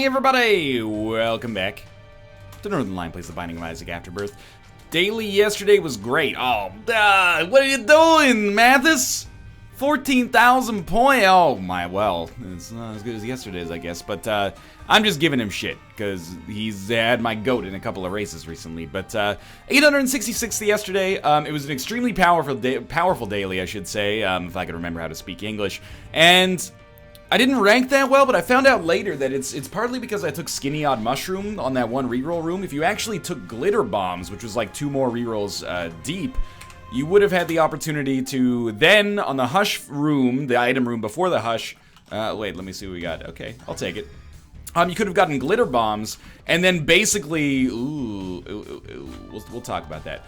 Hi everybody! Welcome back to Northern Line Plays the Binding of Isaac Afterbirth. Daily yesterday was great. Oh, what are you doing, Mathis? 14,000 points. Oh my, well, it's not as good as yesterday's, I guess. But I'm just giving him shit because he's had my goat in a couple of races recently. But 866 yesterday. It was an extremely powerful daily, I should say, if I could remember how to speak English. And I didn't rank that well, but I found out later that it's partly because I took Skinny Odd Mushroom on that one reroll room. If you actually took Glitter Bombs, which was like 2 more rerolls deep, you would have had the opportunity to then, on the Hush room, the item room before the Hush, wait, let me see what we got. Okay, I'll take it. You could have gotten Glitter Bombs, and then basically, we'll talk about that.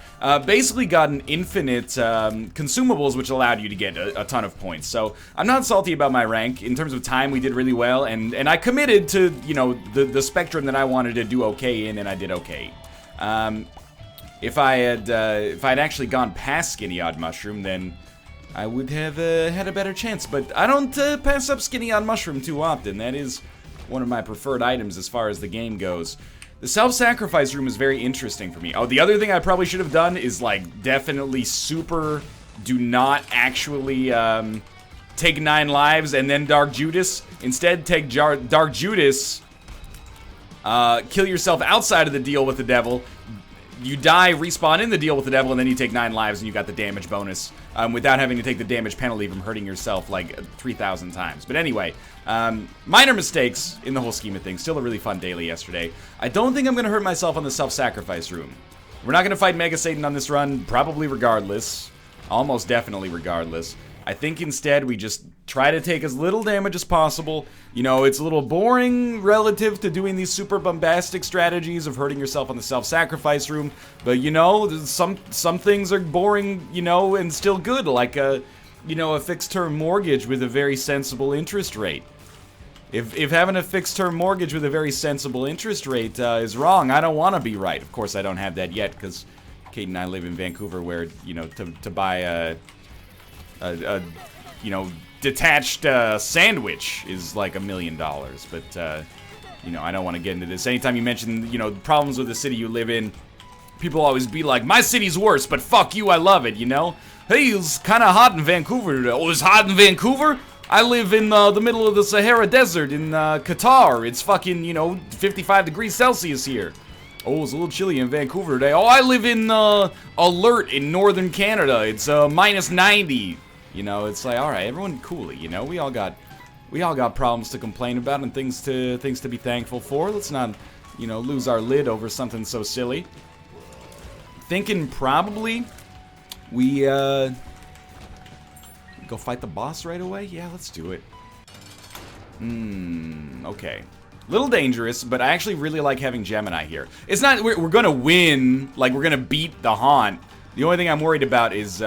Basically gotten infinite consumables, which allowed you to get a ton of points. So I'm not salty about my rank. In terms of time, we did really well, and I committed to, you know, the spectrum that I wanted to do okay in, and I did okay. If I had actually gone past Skinny Odd Mushroom, then I would have had a better chance. But I don't pass up Skinny Odd Mushroom too often. That is one of my preferred items as far as the game goes. The self-sacrifice room is very interesting for me. Oh, the other thing I probably should have done is, like, definitely super do not actually take 9 lives and then Dark Judas. Instead, take Dark Judas, kill yourself outside of the deal with the devil. You die, respawn in the deal with the devil, and then you take 9 lives and you got the damage bonus without having to take the damage penalty from hurting yourself like 3,000 times. But anyway, minor mistakes in the whole scheme of things. Still a really fun daily yesterday. I don't think I'm going to hurt myself on the self-sacrifice room. We're not going to fight Mega Satan on this run, probably regardless. Almost definitely regardless. I think instead we just try to take as little damage as possible. You know, it's a little boring relative to doing these super bombastic strategies of hurting yourself on the self-sacrifice room. But, you know, some things are boring, you know, and still good. Like, a fixed-term mortgage with a very sensible interest rate. If having a fixed-term mortgage with a very sensible interest rate is wrong, I don't want to be right. Of course, I don't have that yet because Kate and I live in Vancouver where, you know, to buy a detached sandwich is like $1 million, but you know, I don't want to get into this. Anytime you mention, you know, problems with the city you live in, people always be like, my city's worse, but fuck you, I love it, you know? Hey, it's kind of hot in Vancouver today. Oh, it's hot in Vancouver? I live in the middle of the Sahara Desert in Qatar. It's fucking, you know, 55 degrees Celsius here. Oh, it's a little chilly in Vancouver today. Oh, I live in Alert in northern Canada. It's minus 90. You know, it's like, all right, everyone coolly, you know, we all got problems to complain about and things to be thankful for. Let's not, you know, lose our lid over something so silly. Thinking probably we go fight the boss right away. Yeah, let's do it. Okay. Little dangerous, but I actually really like having Gemini here. It's not we're gonna win, like we're gonna beat the Haunt. The only thing I'm worried about is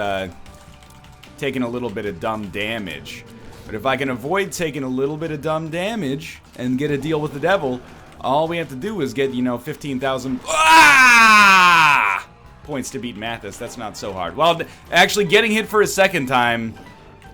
taking a little bit of dumb damage. But if I can avoid taking a little bit of dumb damage and get a deal with the devil, all we have to do is get, you know, 15,000 points to beat Mathis. That's not so hard. Well, actually getting hit for a second time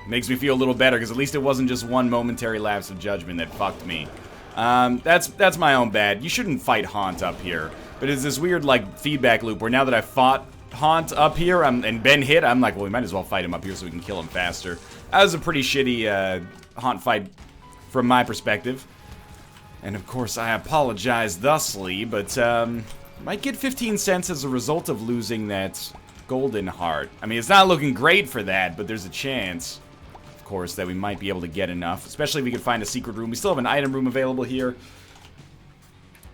makes me feel a little better, because at least it wasn't just one momentary lapse of judgment that fucked me. That's my own bad. You shouldn't fight Haunt up here. But it's this weird, like, feedback loop where now that I've fought Haunt up here and been hit, I'm like, well, we might as well fight him up here so we can kill him faster. That was a pretty shitty Haunt fight from my perspective. And of course, I apologize thusly, but might get 15 cents as a result of losing that golden heart. I mean, it's not looking great for that, but there's a chance, of course, that we might be able to get enough, especially if we can find a secret room. We still have an item room available here.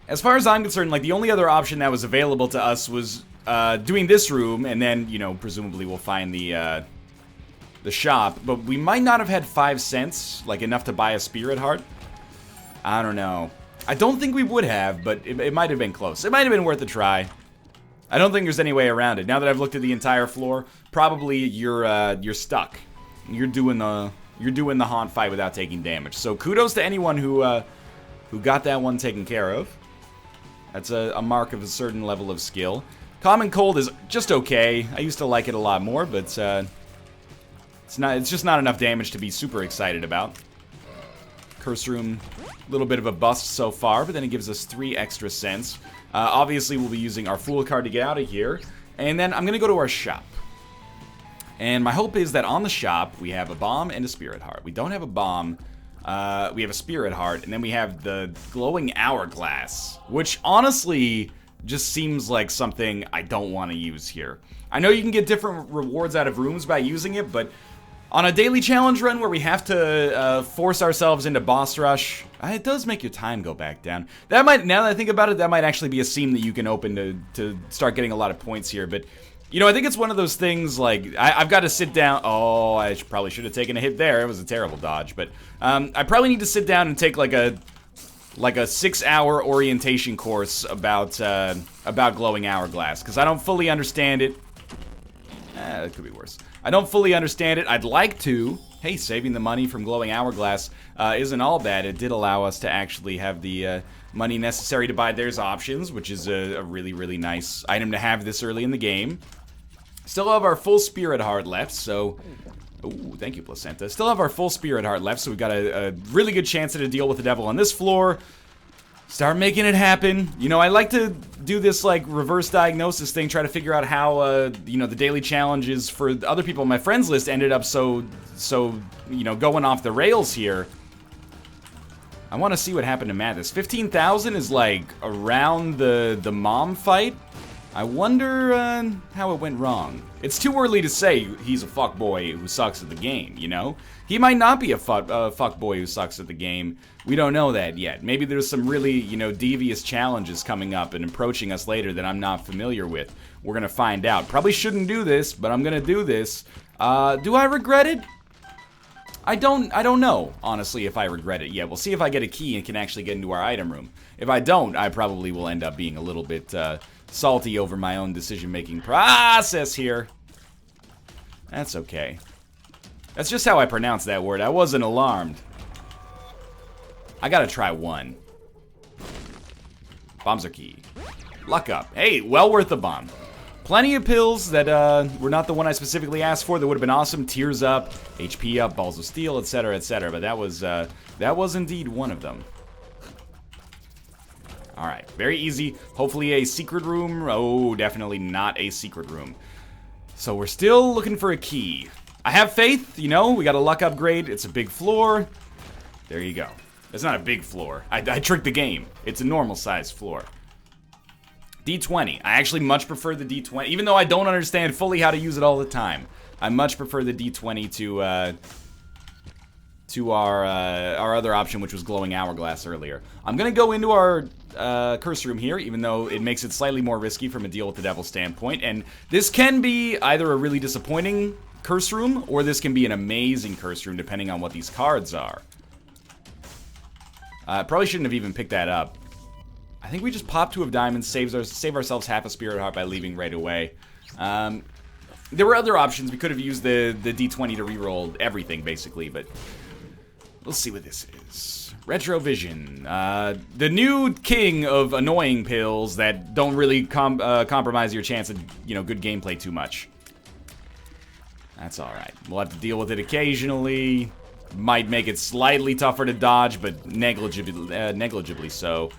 As far as I'm concerned, like, the only other option that was available to us was doing this room, and then, you know, presumably we'll find the shop. But we might not have had 5 cents, like enough to buy a spirit heart. I don't know. I don't think we would have, but it might have been close. It might have been worth a try. I don't think there's any way around it. Now that I've looked at the entire floor, probably you're stuck. You're doing the Haunt fight without taking damage. So kudos to anyone who got that one taken care of. That's a mark of a certain level of skill. Common Cold is just okay. I used to like it a lot more, but it's just not enough damage to be super excited about. Curse Room, a little bit of a bust so far, but then it gives us 3 extra cents. Obviously, we'll be using our Fool card to get out of here. And then I'm going to go to our shop. And my hope is that on the shop, we have a bomb and a Spirit Heart. We don't have a bomb. We have a Spirit Heart. And then we have the Glowing Hourglass, which honestly just seems like something I don't want to use here. I know you can get different rewards out of rooms by using it, but on a daily challenge run where we have to force ourselves into boss rush, it does make your time go back down. That might, now that I think about it, that might actually be a seam that you can open to start getting a lot of points here. But, you know, I think it's one of those things like, I've got to sit down. Oh, I probably should have taken a hit there. It was a terrible dodge. But I probably need to sit down and take like a 6-hour orientation course about Glowing Hourglass, because I don't fully understand it. It could be worse. I don't fully understand it. I'd like to. Hey, saving the money from Glowing Hourglass isn't all bad. It did allow us to actually have the money necessary to buy There's Options, which is a really, really nice item to have this early in the game. Still have our full Spirit Heart left, so... Ooh, thank you, Placenta. Still have our full Spirit Heart left, so we've got a really good chance at a deal with the devil on this floor. Start making it happen. You know, I like to do this, like, reverse diagnosis thing, try to figure out how, you know, the daily challenges for other people on my friends list ended up so, you know, going off the rails here. I want to see what happened to Mathis. 15,000 is, like, around the mom fight. I wonder how it went wrong. It's too early to say he's a fuckboy who sucks at the game, you know? He might not be a fuckboy who sucks at the game. We don't know that yet. Maybe there's some really, you know, devious challenges coming up and approaching us later that I'm not familiar with. We're gonna find out. Probably shouldn't do this, but I'm gonna do this. Do I regret it? I don't know, honestly, if I regret it yet. We'll see if I get a key and can actually get into our item room. If I don't, I probably will end up being a little bit, salty over my own decision-making process here. That's okay. That's just how I pronounce that word. I wasn't alarmed. I gotta try one. Bombs are key. Luck up. Hey, well worth the bomb. Plenty of pills that were not the one I specifically asked for that would have been awesome. Tears up, HP up, balls of steel, etc., etc. But that was indeed one of them. Alright, very easy. Hopefully a secret room. Oh, definitely not a secret room. So we're still looking for a key. I have faith, you know, we got a luck upgrade. It's a big floor. There you go. It's not a big floor. I tricked the game. It's a normal sized floor. D20. I actually much prefer the D20, even though I don't understand fully how to use it all the time. I much prefer the D20 to our other option, which was Glowing Hourglass earlier. I'm gonna go into our curse room here, even though it makes it slightly more risky from a deal with the devil standpoint. And this can be either a really disappointing curse room, or this can be an amazing curse room, depending on what these cards are. Probably shouldn't have even picked that up. I think we just pop 2 of diamonds, save ourselves half a Spirit Heart by leaving right away. There were other options. We could have used the D20 to reroll everything, basically, but we'll see what this is. Retrovision. The new king of annoying pills that don't really compromise your chance at, you know, good gameplay too much. That's alright. We'll have to deal with it occasionally. Might make it slightly tougher to dodge, but negligibly so.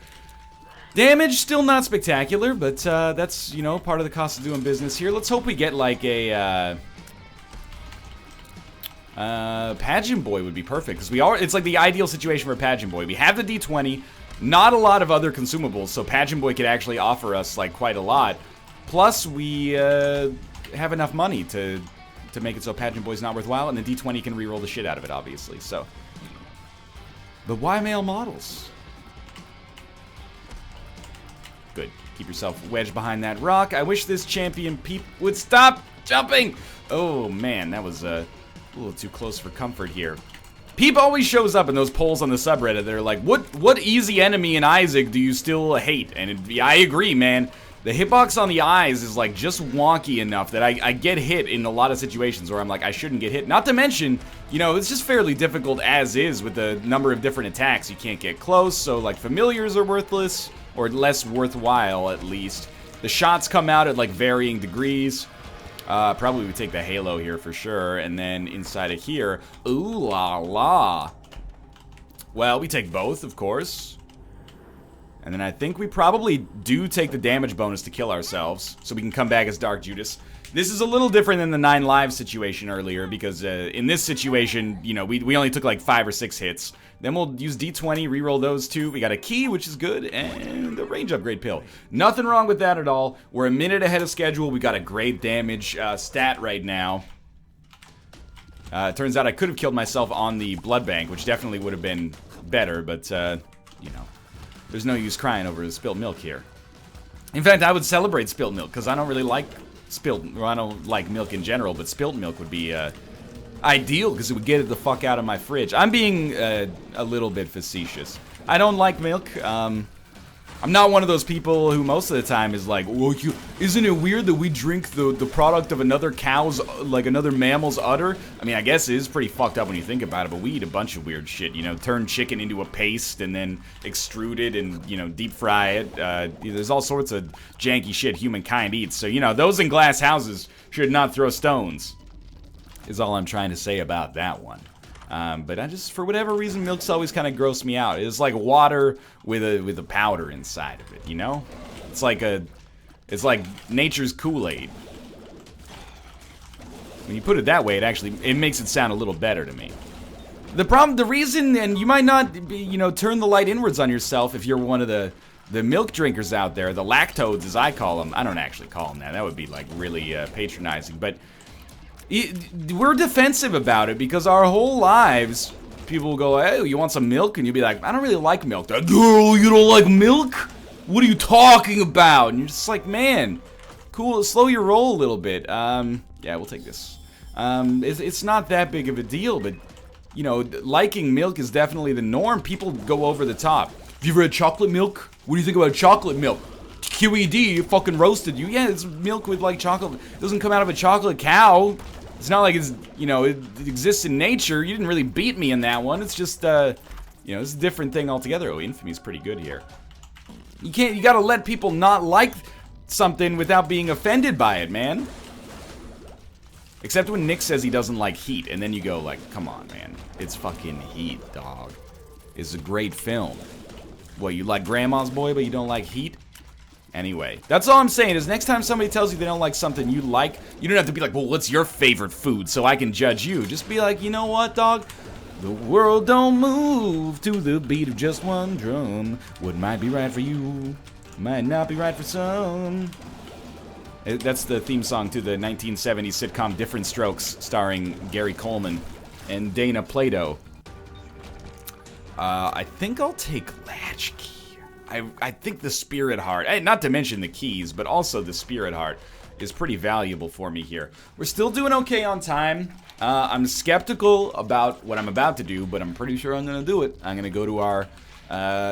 Damage, still not spectacular, but that's, you know, part of the cost of doing business here. Let's hope we get like a Pageant Boy would be perfect, because it's like the ideal situation for Pageant Boy. We have the D20, not a lot of other consumables, so Pageant Boy could actually offer us like quite a lot. Plus, we have enough money to make it so Pageant Boy's not worthwhile, and the D20 can reroll the shit out of it, obviously, so. But why male models? Good. Keep yourself wedged behind that rock. I wish this champion Peep would stop jumping! Oh, man, that was a little too close for comfort here. Peep always shows up in those polls on the subreddit. They're like, what easy enemy in Isaac do you still hate? And I agree, man. The hitbox on the eyes is like just wonky enough that I get hit in a lot of situations where I'm like, I shouldn't get hit. Not to mention, you know, it's just fairly difficult as is with the number of different attacks. You can't get close, so like familiars are worthless, or less worthwhile at least. The shots come out at like varying degrees. Probably we take the halo here for sure, and then inside of here, ooh la la. Well, we take both, of course. And then I think we probably do take the damage bonus to kill ourselves, so we can come back as Dark Judas. This is a little different than the 9 lives situation earlier, because in this situation, you know, we only took like 5 or 6 hits. Then we'll use D20, reroll those 2. We got a key, which is good, and a range upgrade pill. Nothing wrong with that at all. We're a minute ahead of schedule. We got a great damage stat right now. It turns out I could have killed myself on the blood bank, which definitely would have been better, but, you know. There's no use crying over spilt milk here. In fact, I would celebrate spilt milk, because I don't really like I don't like milk in general, but spilt milk would be ideal, because it would get it the fuck out of my fridge. I'm being a little bit facetious. I don't like milk. I'm not one of those people who most of the time is like, well, isn't it weird that we drink the product of another cow's, like another mammal's udder? I mean, I guess it is pretty fucked up when you think about it, but we eat a bunch of weird shit, you know, turn chicken into a paste and then extrude it and, you know, deep fry it. There's all sorts of janky shit humankind eats. So, you know, those in glass houses should not throw stones, is all I'm trying to say about that one. But I just, for whatever reason, milk's always kind of grossed me out. It's like water with a powder inside of it, you know? It's like nature's Kool-Aid. When you put it that way, it makes it sound a little better to me. The reason, and you might not, you know, turn the light inwards on yourself if you're one of the milk drinkers out there, the lactodes as I call them. I don't actually call them that. That would be like really patronizing, but we're defensive about it because our whole lives, people will go, hey, you want some milk? And you'll be like, I don't really like milk. Like, girl, you don't like milk? What are you talking about? And you're just like, man, cool, slow your roll a little bit. Yeah, we'll take this. It's not that big of a deal, but, you know, liking milk is definitely the norm. People go over the top. Have you ever had chocolate milk? What do you think about chocolate milk? QED, fucking roasted you. Yeah, it's milk with, like, chocolate. It doesn't come out of a chocolate cow. It's not like it's, you know, it exists in nature. You didn't really beat me in that one. It's just, you know, it's a different thing altogether. Oh, Infamy's pretty good here. You gotta let people not like something without being offended by it, man. Except when Nick says he doesn't like Heat, and then you go like, come on, man. It's fucking Heat, dog. It's a great film. What, you like Grandma's Boy, but you don't like Heat? Anyway, that's all I'm saying is next time somebody tells you they don't like something you like, you don't have to be like, well, what's your favorite food so I can judge you. Just be like, you know what, dog? The world don't move to the beat of just one drum. What might be right for you might not be right for some. That's the theme song to the 1970s sitcom Different Strokes, starring Gary Coleman and Dana Plato. I think I'll take Latchkey. I think the Spirit Heart, not to mention the keys, but also the Spirit Heart is pretty valuable for me here. We're still doing okay on time. I'm skeptical about what I'm about to do, but I'm pretty sure I'm gonna do it. I'm gonna go to our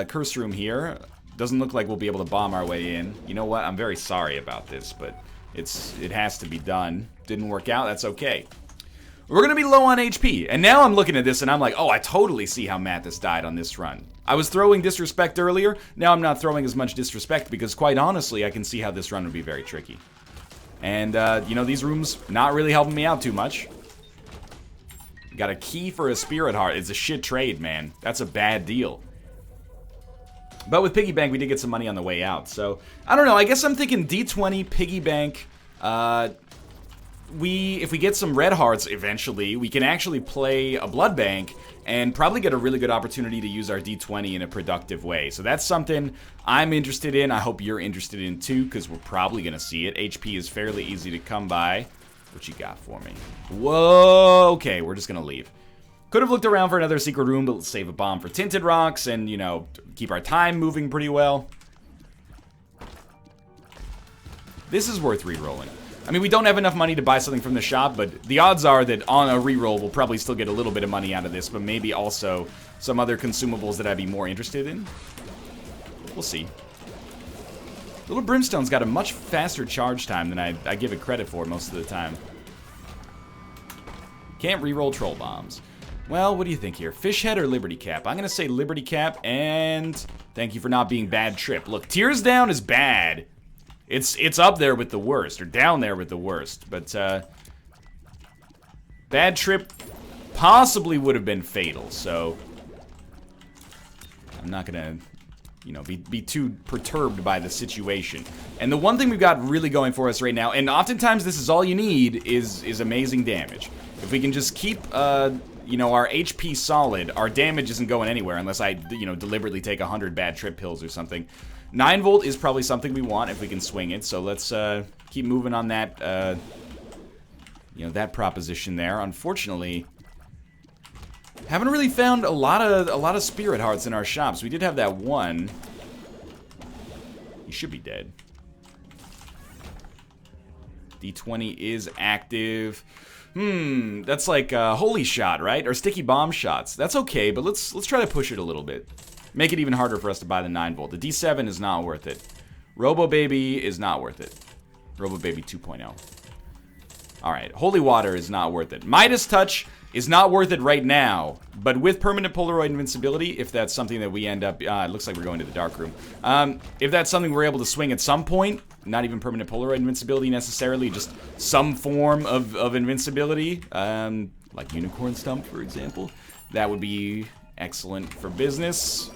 curse room here. Doesn't look like we'll be able to bomb our way in. You know what? I'm very sorry about this, but it has to be done. Didn't work out, that's okay. We're gonna be low on HP, and now I'm looking at this and I'm like, oh, I totally see how Mathis died on this run. I was throwing disrespect earlier, now I'm not throwing as much disrespect because quite honestly, I can see how this run would be very tricky. And, you know, these rooms not really helping me out too much. Got a key for a Spirit Heart. It's a shit trade, man. That's a bad deal. But with Piggy Bank, we did get some money on the way out, so I don't know, I guess I'm thinking D20, Piggy Bank, if we get some red hearts eventually, we can actually play a blood bank and probably get a really good opportunity to use our D20 in a productive way. So that's something I'm interested in. I hope you're interested in too, because we're probably going to see it. HP is fairly easy to come by. What you got for me? Whoa, okay, we're just going to leave. Could have looked around for another secret room, but let's save a bomb for Tinted Rocks and, you know, keep our time moving pretty well. This is worth re-rolling. I mean, we don't have enough money to buy something from the shop, but the odds are that on a reroll, we'll probably still get a little bit of money out of this, but maybe also some other consumables that I'd be more interested in. We'll see. Little Brimstone's got a much faster charge time than I give it credit for most of the time. Can't reroll Troll Bombs. Well, what do you think here? Fish Head or Liberty Cap? I'm going to say Liberty Cap, and thank you for not being Bad Trip. Look, Tears Down is bad. It's up there with the worst, or down there with the worst, but Bad Trip possibly would have been fatal, so I'm not gonna, you know, be too perturbed by the situation. And the one thing we've got really going for us right now, and oftentimes this is all you need, is amazing damage. If we can just keep, you know, our HP solid, our damage isn't going anywhere unless I, you know, deliberately take 100 bad trip pills or something. 9 volt is probably something we want if we can swing it, so let's keep moving on that, you know, that proposition there. Unfortunately, haven't really found a lot of spirit hearts in our shops. We did have that one. He should be dead. D20 is active. That's like holy shot, right? Or sticky bomb shots. That's okay, but let's try to push it a little bit. Make it even harder for us to buy the 9 volt. The D7 is not worth it. Robo Baby is not worth it. Robo Baby 2.0. Alright, Holy Water is not worth it. Midas Touch is not worth it right now, but with permanent Polaroid invincibility, if that's something that we end up... it looks like we're going to the dark room. If that's something we're able to swing at some point, not even permanent Polaroid invincibility necessarily, just some form of invincibility, like Unicorn Stump, for example, that would be excellent for business.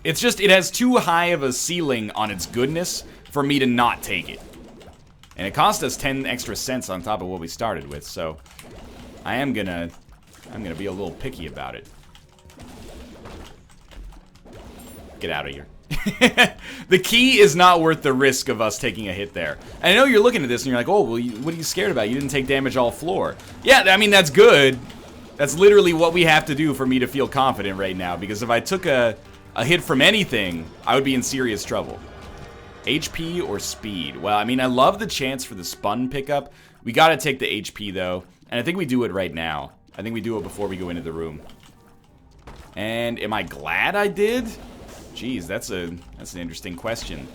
It's just, it has too high of a ceiling on its goodness for me to not take it. And it cost us 10 extra cents on top of what we started with, so I'm gonna be a little picky about it. Get out of here. The key is not worth the risk of us taking a hit there. And I know you're looking at this and you're like, oh, well, what are you scared about? You didn't take damage all floor. Yeah, I mean, that's good. That's literally what we have to do for me to feel confident right now, because if I took a hit from anything, I would be in serious trouble. HP or speed? Well, I mean, I love the chance for the spun pickup. We gotta take the HP, though. And I think we do it right now. I think we do it before we go into the room. And am I glad I did? Jeez, that's an interesting question.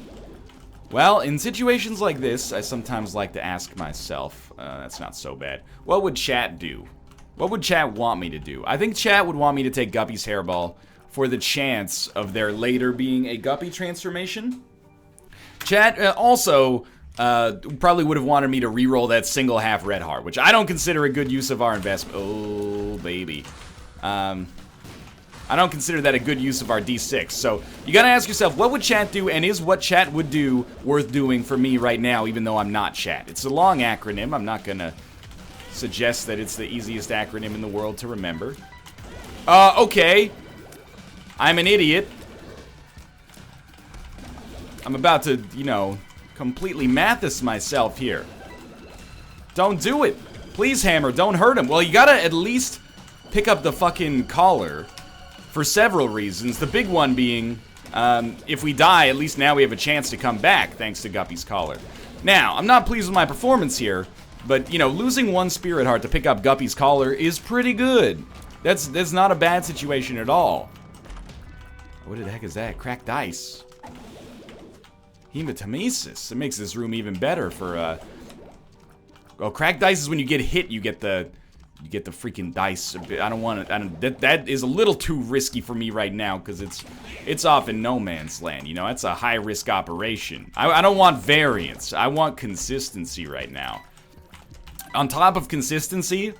Well, in situations like this, I sometimes like to ask myself, that's not so bad, what would chat do? What would chat want me to do? I think chat would want me to take Guppy's Hairball for the chance of there later being a Guppy transformation. Chat also probably would have wanted me to reroll that single half red heart, which I don't consider a good use of our investment. Oh, baby. I don't consider that a good use of our D6. So you gotta ask yourself, what would chat do, and is what chat would do worth doing for me right now, even though I'm not chat? It's a long acronym. I'm not gonna suggest that it's the easiest acronym in the world to remember. Okay. I'm an idiot. I'm about to, you know, completely Mathis myself here. Don't do it. Please, Hammer, don't hurt him. Well, you gotta at least pick up the fucking collar for several reasons. The big one being, if we die, at least now we have a chance to come back, thanks to Guppy's collar. Now, I'm not pleased with my performance here, but, you know, losing one Spirit Heart to pick up Guppy's collar is pretty good. That's not a bad situation at all. What the heck is that? Cracked ice. Hematomesis. It makes this room even better for, well, cracked dice is when you get hit, you get the freaking dice. I don't want it. That is a little too risky for me right now, because it's off in no man's land. You know, that's a high risk operation. I don't want variance. I want consistency right now. On top of consistency,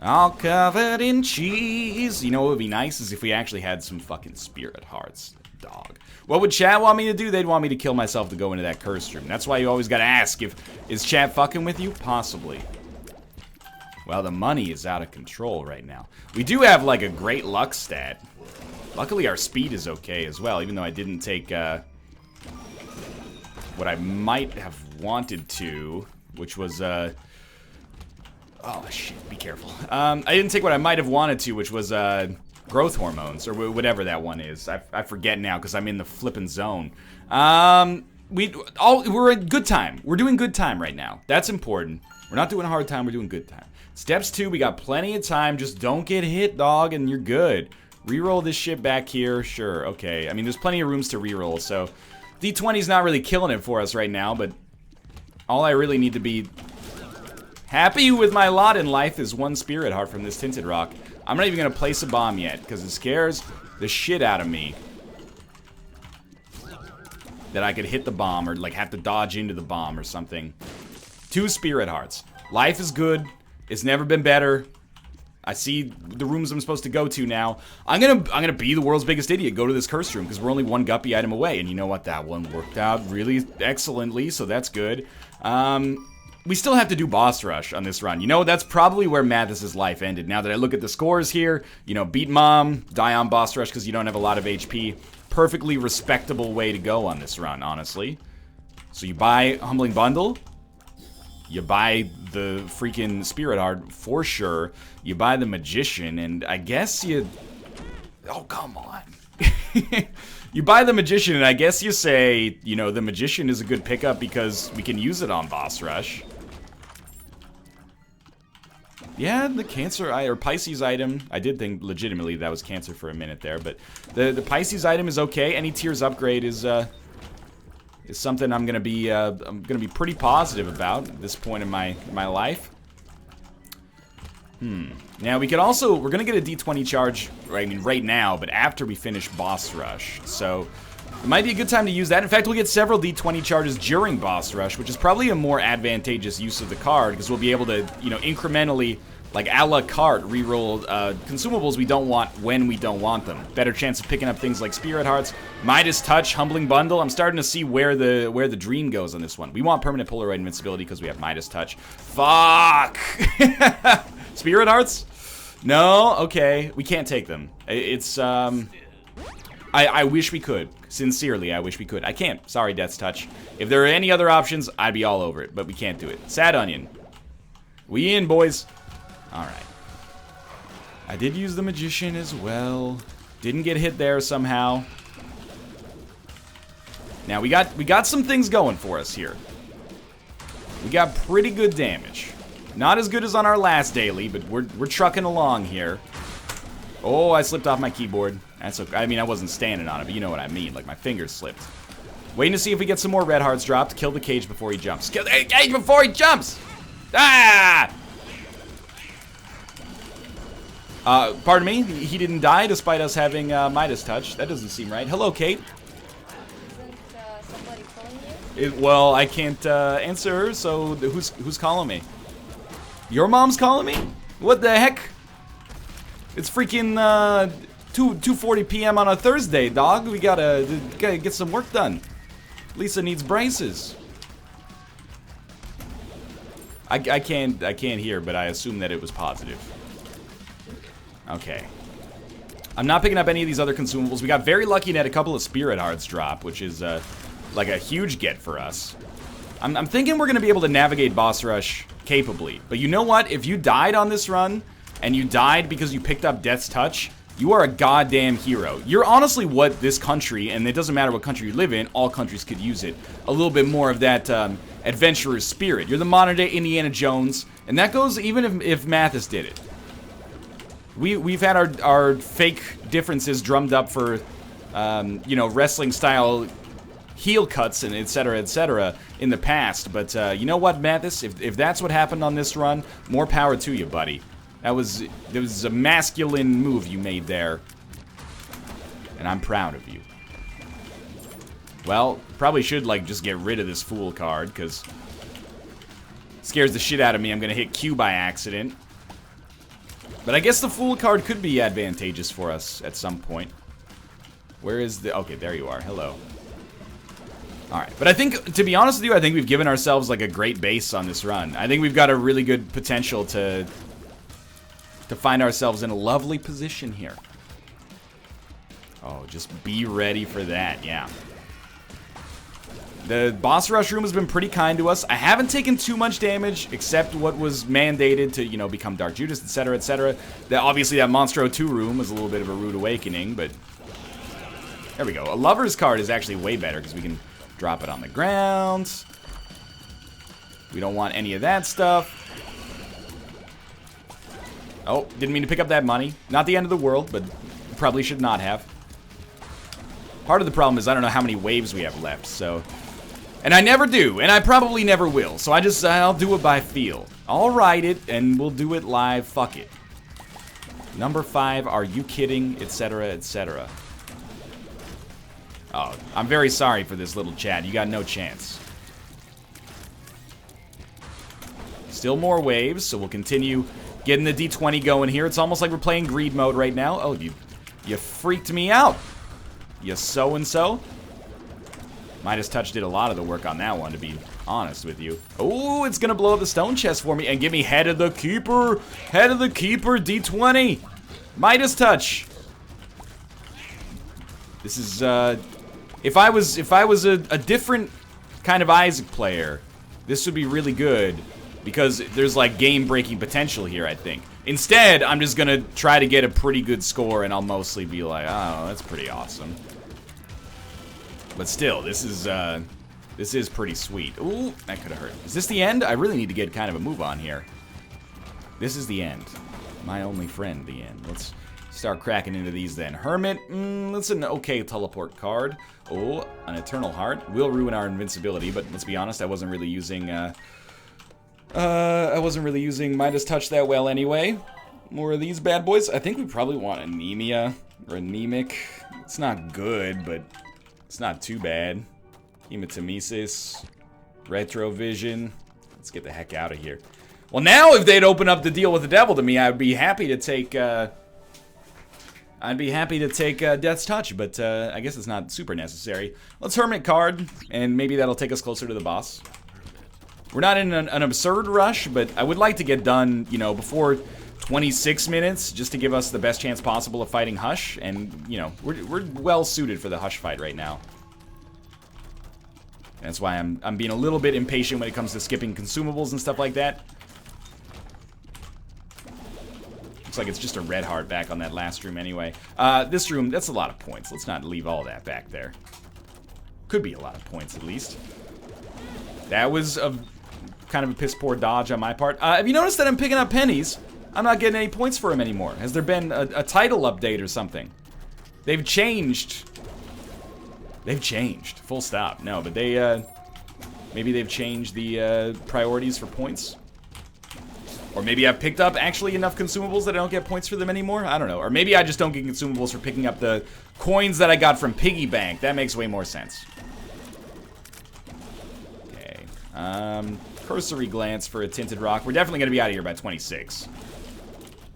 all covered in cheese. You know what would be nice is if we actually had some fucking spirit hearts. Dog. What would chat want me to do? They'd want me to kill myself to go into that cursed room. That's why you always gotta ask is chat fucking with you? Possibly. Well, the money is out of control right now. We do have, like, a great luck stat. Luckily, our speed is okay as well, even though I didn't take, what I might have wanted to, which was, oh, shit, be careful. I didn't take what I might have wanted to, which was, growth hormones, or whatever that one is. I forget now, because I'm in the flippin' zone. We're in good time. We're doing good time right now. That's important. We're not doing a hard time, we're doing good time. Steps 2, we got plenty of time. Just don't get hit, dog, and you're good. Reroll this shit back here. Sure, okay. I mean, there's plenty of rooms to reroll, so D20's not really killing it for us right now, but all I really need to be happy with my lot in life is one spirit heart from this tinted rock. I'm not even gonna place a bomb yet, because it scares the shit out of me that I could hit the bomb, or like have to dodge into the bomb or something. 2 spirit hearts. Life is good. It's never been better. I see the rooms I'm supposed to go to now. I'm gonna be the world's biggest idiot. Go to this cursed room because we're only one guppy item away. And you know what? That one worked out really excellently, so that's good. We still have to do boss rush on this run. You know, that's probably where Mathis's life ended. Now that I look at the scores here, you know, beat mom, die on boss rush because you don't have a lot of HP. Perfectly respectable way to go on this run, honestly. So you buy Humbling Bundle. You buy the freaking Spirit Heart, for sure. You buy the Magician, and I guess you... Oh, come on. You buy the Magician, and I guess you say, you know, the Magician is a good pickup because we can use it on boss rush. Yeah, the Cancer or Pisces item, I did think legitimately that was Cancer for a minute there, but the Pisces item is okay. Any Tears upgrade is something I'm gonna be pretty positive about at this point in my life. Now we could also, we're gonna get a D20 charge, I mean right now, but after we finish boss rush. So it might be a good time to use that. In fact, we'll get several D20 charges during boss rush, which is probably a more advantageous use of the card because we'll be able to, you know, incrementally, like a la carte, reroll consumables we don't want when we don't want them. Better chance of picking up things like Spirit Hearts, Midas Touch, Humbling Bundle. I'm starting to see where the dream goes on this one. We want permanent Polaroid invincibility because we have Midas Touch. Fuck! Spirit Hearts? No? Okay. We can't take them. It's, I wish we could. Sincerely, I wish we could. I can't. Sorry, Death's Touch. If there are any other options, I'd be all over it, but we can't do it. Sad Onion. We in, boys. Alright. I did use the Magician as well. Didn't get hit there somehow. Now, we got some things going for us here. We got pretty good damage. Not as good as on our last daily, but we're trucking along here. Oh, I slipped off my keyboard. That's okay. I mean, I wasn't standing on it, but you know what I mean. Like, my fingers slipped. Waiting to see if we get some more red hearts dropped. Kill the cage before he jumps. Kill the cage before he jumps! Ah! Pardon me? He didn't die despite us having Midas Touch. That doesn't seem right. Hello, Kate. Isn't somebody calling you? Well, I can't answer her, so who's calling me? Your mom's calling me? What the heck? It's freaking 2:40 p.m. on a Thursday, dog. We gotta get some work done. Lisa needs braces. I can't hear, but I assume that it was positive. Okay. I'm not picking up any of these other consumables. We got very lucky and had a couple of Spirit Hearts drop, which is like a huge get for us. I'm thinking we're gonna be able to navigate boss rush capably. But you know what? If you died on this run, and you died because you picked up Death's Touch, you are a goddamn hero. You're honestly what this country, and it doesn't matter what country you live in, all countries could use it. A little bit more of that adventurer's spirit. You're the modern day Indiana Jones, and that goes even if Mathis did it. We've had our fake differences drummed up for, you know, wrestling style heel cuts and etc. in the past, but you know what, Mathis? If that's what happened on this run, more power to you, buddy. There was a masculine move you made there, and I'm proud of you. Well, probably should like just get rid of this fool card because it scares the shit out of me. I'm gonna hit Q by accident, but I guess the fool card could be advantageous for us at some point. Where is the? Okay, there you are. Hello. Alright, but I think, to be honest with you, I think we've given ourselves, like, a great base on this run. I think we've got a really good potential to find ourselves in a lovely position here. Oh, just be ready for that, yeah. The boss rush room has been pretty kind to us. I haven't taken too much damage, except what was mandated to, you know, become Dark Judas, etc. Obviously, that Monstro 2 room was a little bit of a rude awakening, but there we go. A Lover's card is actually way better, because we can drop it on the ground. We don't want any of that stuff. Oh, didn't mean to pick up that money. Not the end of the world, but probably should not have. Part of the problem is I don't know how many waves we have left, so... And I never do, and I probably never will, so I'll do it by feel. I'll write it, and we'll do it live, fuck it. Number 5, are you kidding, etc. Oh, I'm very sorry for this little chat. You got no chance. Still more waves, so we'll continue Getting the D20 going here. It's almost like we're playing greed mode right now. Oh, you freaked me out. You so-and-so. Midas Touch did a lot of the work on that one, to be honest with you. Oh, it's gonna blow up the stone chest for me and give me Head of the Keeper. Head of the Keeper, D20. Midas Touch. This is, if I was a different kind of Isaac player, this would be really good because there's like game-breaking potential here, I think. Instead, I'm just gonna try to get a pretty good score and I'll mostly be like, oh, that's pretty awesome. But still, this is pretty sweet. Ooh, that could have hurt. Is this the end? I really need to get kind of a move on here. This is the end. My only friend, the end. Let's start cracking into these then. Hermit, that's an okay teleport card. Oh, an Eternal Heart. Will ruin our invincibility, but let's be honest, I wasn't really using Midas Touch that well anyway. More of these bad boys. I think we probably want Anemia or Anemic. It's not good, but it's not too bad. Hematemesis, Retrovision. Let's get the heck out of here. Well, now if they'd open up the deal with the devil to me, I'd be happy to take. Death's Touch, but I guess it's not super necessary. Let's Hermit card, and maybe that'll take us closer to the boss. We're not in an absurd rush, but I would like to get done, you know, before 26 minutes, just to give us the best chance possible of fighting Hush, and, you know, we're well suited for the Hush fight right now. That's why I'm being a little bit impatient when it comes to skipping consumables and stuff like that. Looks like it's just a red heart back on that last room anyway. This room, that's a lot of points. Let's not leave all that back there. Could be a lot of points at least. That was a kind of a piss poor dodge on my part. Have you noticed that I'm picking up pennies? I'm not getting any points for them anymore. Has there been a title update or something? They've changed. They've changed. Full stop. No, but they, maybe they've changed the priorities for points. Or maybe I've picked up actually enough consumables that I don't get points for them anymore. I don't know. Or maybe I just don't get consumables for picking up the coins that I got from Piggy Bank. That makes way more sense. Okay. Cursory glance for a Tinted Rock. We're definitely going to be out of here by 26.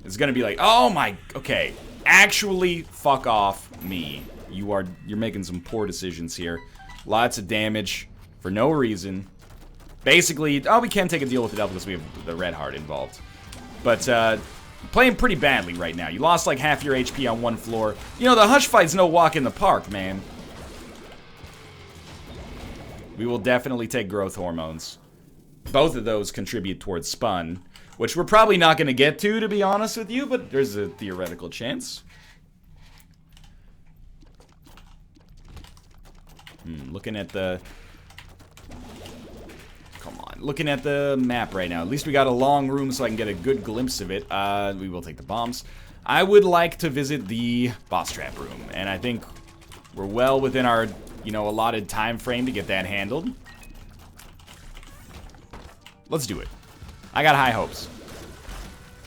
It's going to be like, oh my... Okay. Actually, fuck off me. You're making some poor decisions here. Lots of damage for no reason. Basically, oh, we can take a deal with the devil because we have the red heart involved. But, playing pretty badly right now. You lost like half your HP on one floor. You know, the Hush fight's no walk in the park, man. We will definitely take growth hormones. Both of those contribute towards spun, which we're probably not going to get to be honest with you, but there's a theoretical chance. Looking at the... Come on. Looking at the map right now. At least we got a long room so I can get a good glimpse of it. We will take the bombs. I would like to visit the boss trap room, and I think we're well within our, you know, allotted time frame to get that handled. Let's do it. I got high hopes.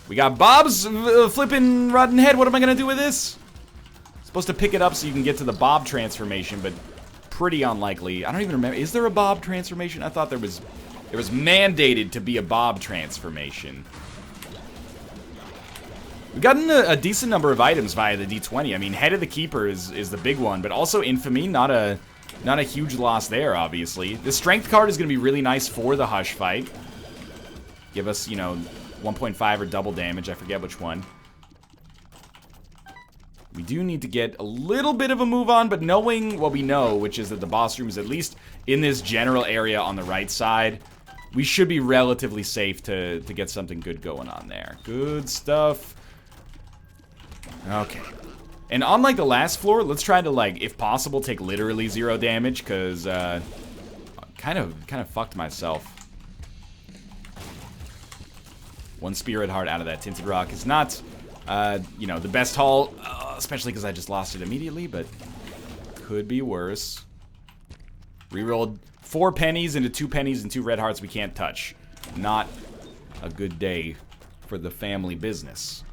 We got Bob's flipping rotten head. What am I gonna do with this? Supposed to pick it up so you can get to the Bob transformation, but pretty unlikely. I don't even remember. Is there a Bob transformation? I thought there was mandated to be a Bob transformation. We've gotten a decent number of items via the D20. I mean, Head of the Keeper is the big one, but also Infamy, not a huge loss there, obviously. The Strength card is going to be really nice for the Hush fight. Give us, you know, 1.5 or double damage. I forget which one. We do need to get a little bit of a move on, but knowing what we know, which is that the boss room is at least in this general area on the right side, we should be relatively safe to get something good going on there. Good stuff. Okay. And unlike the last floor, let's try to, like, if possible, take literally 0 damage, because, kind of fucked myself. One Spirit Heart out of that Tinted Rock is not, you know, the best haul, especially because I just lost it immediately, but could be worse. Rerolled 4 pennies into 2 pennies and 2 red hearts we can't touch. Not a good day for the family business.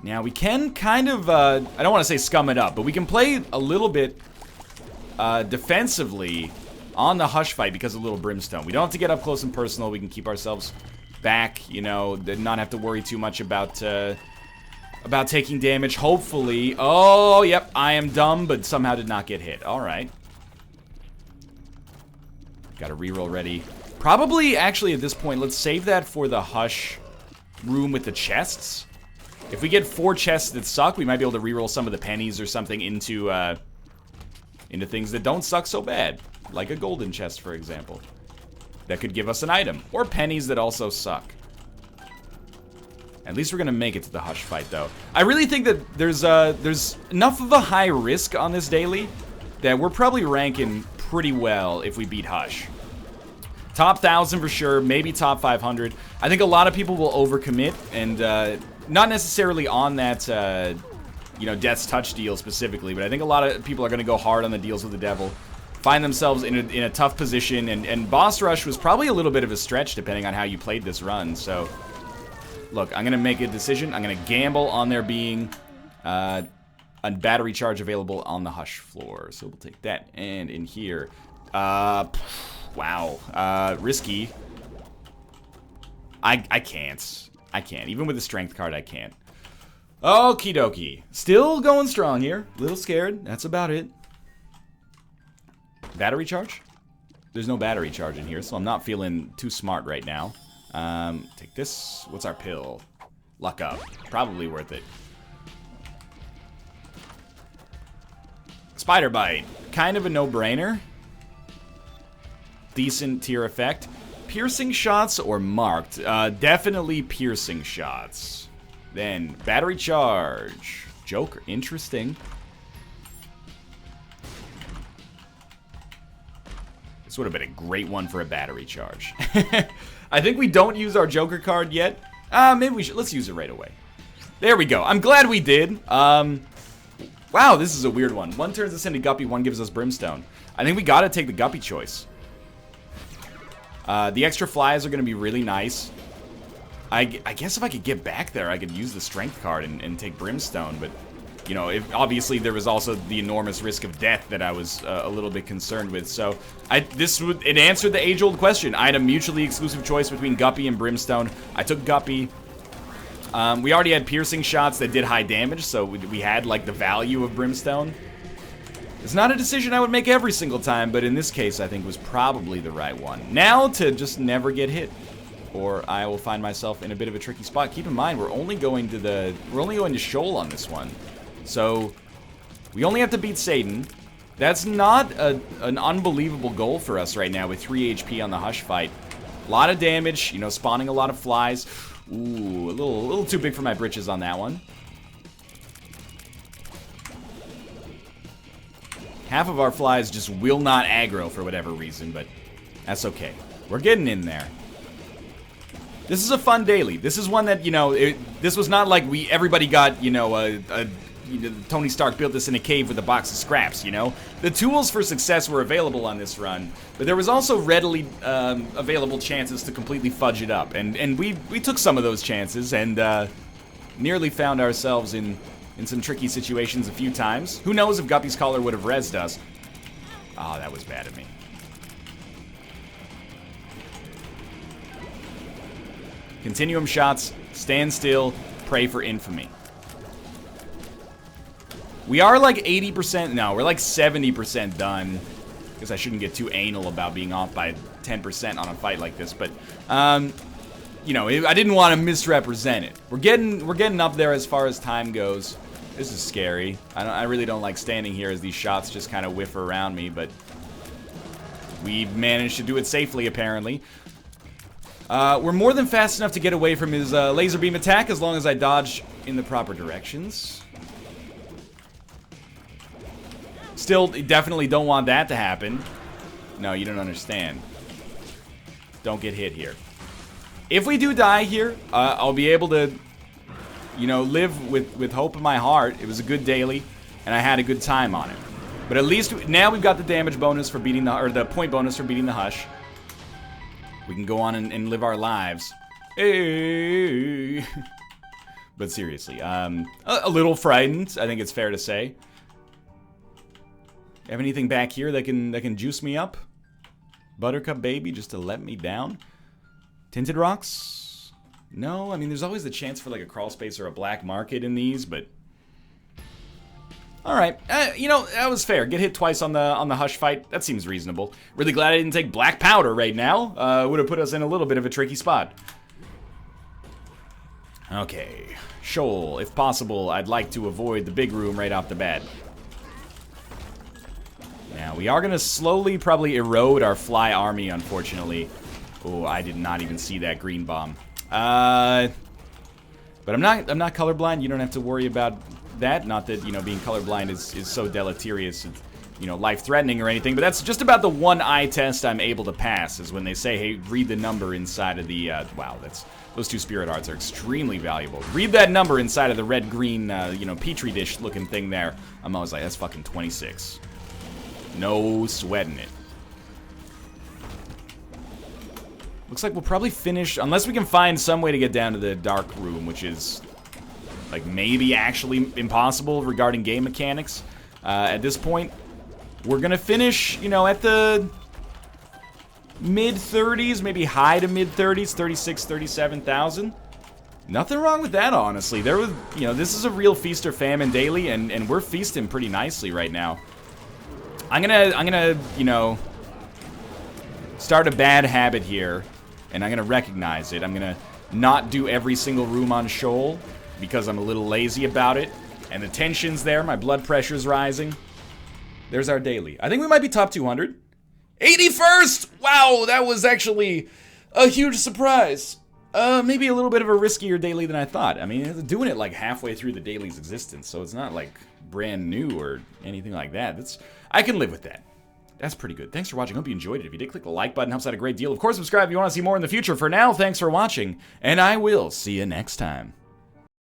Now, we can kind of, I don't want to say scum it up, but we can play a little bit defensively on the Hush fight because of Little Brimstone. We don't have to get up close and personal. We can keep ourselves back, you know, not have to worry too much about taking damage, hopefully. Oh, yep, I am dumb, but somehow did not get hit. All right. Got a reroll ready. Probably, actually, at this point, let's save that for the Hush room with the chests. If we get 4 chests that suck, we might be able to reroll some of the pennies or something into things that don't suck so bad. Like a golden chest, for example. That could give us an item. Or pennies that also suck. At least we're gonna make it to the Hush fight, though. I really think that there's enough of a high risk on this daily that we're probably ranking pretty well if we beat Hush. Top 1,000 for sure, maybe top 500. I think a lot of people will overcommit, and not necessarily on that, you know, Death's Touch deal specifically, but I think a lot of people are going to go hard on the deals with the devil, find themselves in a tough position, and Boss Rush was probably a little bit of a stretch depending on how you played this run. So, look, I'm going to make a decision. I'm going to gamble on there being a battery charge available on the Hush floor. So we'll take that, and in here, wow, risky. I can't. Even with the strength card, I can't. Okie dokie. Still going strong here. Little scared. That's about it. Battery charge? There's no battery charge in here, so I'm not feeling too smart right now. Take this. What's our pill? Luck up. Probably worth it. Spider Bite. Kind of a no-brainer. Decent tier effect. Piercing shots or marked? Definitely piercing shots. Then, battery charge. Joker. Interesting. This would have been a great one for a battery charge. I think we don't use our Joker card yet. Maybe we should. Let's use it right away. There we go. I'm glad we did. Wow, this is a weird one. One turns us into Guppy, one gives us Brimstone. I think we gotta take the Guppy choice. The extra flies are gonna be really nice. I guess if I could get back there, I could use the strength card and take Brimstone, but, you know, obviously there was also the enormous risk of death that I was a little bit concerned with, so it answered the age-old question. I had a mutually exclusive choice between Guppy and Brimstone. I took Guppy. We already had piercing shots that did high damage, so we had, like, the value of Brimstone. It's not a decision I would make every single time, but in this case, I think was probably the right one. Now to just never get hit, or I will find myself in a bit of a tricky spot. Keep in mind, we're only going to Shoal on this one, so we only have to beat Satan. That's not an unbelievable goal for us right now with 3 HP on the Hush fight. A lot of damage, you know, spawning a lot of flies. Ooh, a little too big for my britches on that one. Half of our flies just will not aggro for whatever reason, but that's okay. We're getting in there. This is a fun daily. This is one that, you know, this was not like everybody got, you know, Tony Stark built this in a cave with a box of scraps, you know? The tools for success were available on this run, but there was also readily available chances to completely fudge it up, and we took some of those chances, and nearly found ourselves in some tricky situations a few times. Who knows if Guppy's Collar would have rezzed us. Oh, that was bad of me. Continuum shots, stand still, pray for infamy. We are like 80%, no, we're like 70% done. Guess I shouldn't get too anal about being off by 10% on a fight like this, but, you know, I didn't want to misrepresent it. We're getting up there as far as time goes. This is scary. I really don't like standing here as these shots just kind of whiff around me, but we've managed to do it safely, apparently. We're more than fast enough to get away from his laser beam attack as long as I dodge in the proper directions. Still, definitely don't want that to happen. No, you don't understand. Don't get hit here. If we do die here, I'll be able to, you know, live with hope in my heart. It was a good daily, and I had a good time on it. But at least now we've got the damage bonus for beating the point bonus for beating the Hush. We can go on and live our lives. Hey. But seriously, a little frightened, I think it's fair to say. Have anything back here that can juice me up? Buttercup baby, just to let me down. Tinted rocks? No, I mean, there's always the chance for like a crawl space or a black market in these, but... Alright, you know, that was fair. Get hit twice on the Hush fight. That seems reasonable. Really glad I didn't take black powder right now. Would have put us in a little bit of a tricky spot. Okay. Shoal, if possible, I'd like to avoid the big room right off the bat. Now, we are going to slowly probably erode our fly army, unfortunately. Oh, I did not even see that green bomb. But I'm not colorblind. You don't have to worry about that. Not that, you know, being colorblind is so deleterious, you know, life-threatening or anything. But that's just about the one eye test I'm able to pass, is when they say, hey, read the number inside of the, wow, those 2 spirit hearts are extremely valuable. Read that number inside of the red-green, you know, petri dish-looking thing there. I'm always like, that's fucking 26. No sweating it. Looks like we'll probably finish, unless we can find some way to get down to the dark room, which is... like, maybe actually impossible regarding game mechanics. At this point, we're gonna finish, you know, at the mid-30s, maybe high to mid-30s, 36, 37,000. Nothing wrong with that, honestly. There was, you know, this is a real feast or famine daily, and we're feasting pretty nicely right now. I'm gonna, you know, start a bad habit here, and I'm gonna recognize it. I'm gonna not do every single room on Shoal, because I'm a little lazy about it, and the tension's there, my blood pressure's rising. There's our daily. I think we might be top 200. 81st! Wow, that was actually a huge surprise. Maybe a little bit of a riskier daily than I thought. I mean, doing it like halfway through the daily's existence, so it's not like brand new or anything like that. I can live with that. That's pretty good. Thanks for watching. Hope you enjoyed it. If you did, click the like button. Helps out a great deal. Of course, subscribe if you want to see more in the future. For now, thanks for watching, and I will see you next time.